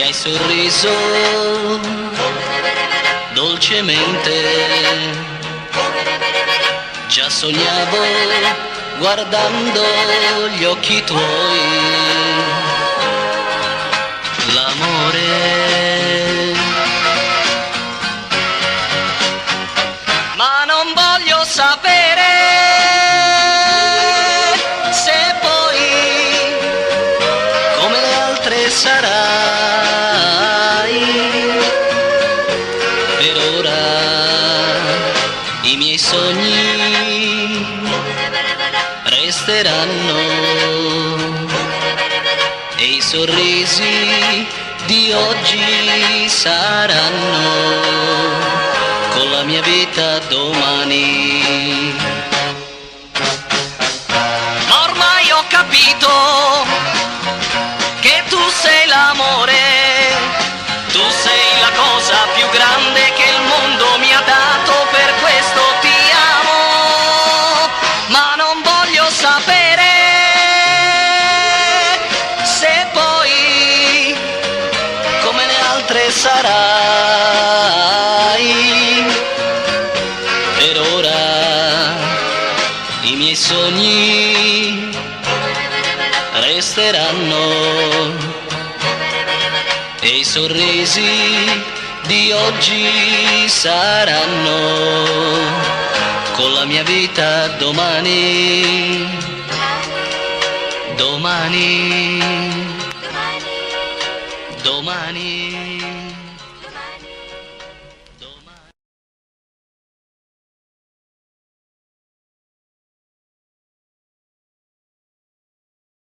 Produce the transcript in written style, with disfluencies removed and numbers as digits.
hai sorriso dolcemente, già sognavo guardando gli occhi tuoi l'amore. Ma non voglio sapere se poi come le altre sarai. Per ora i miei sogni resteranno e i sorrisi di oggi saranno con la mia vita domani. Ma ormai ho capito che tu sei l'amore, tu sei la cosa più grande che il mondo mi ha dato, per questo ti amo. Ma non voglio sapere se poi come le altre sarai. Per ora i miei sogni resteranno e i sorrisi di oggi saranno con la mia vita domani. Domani. Domani.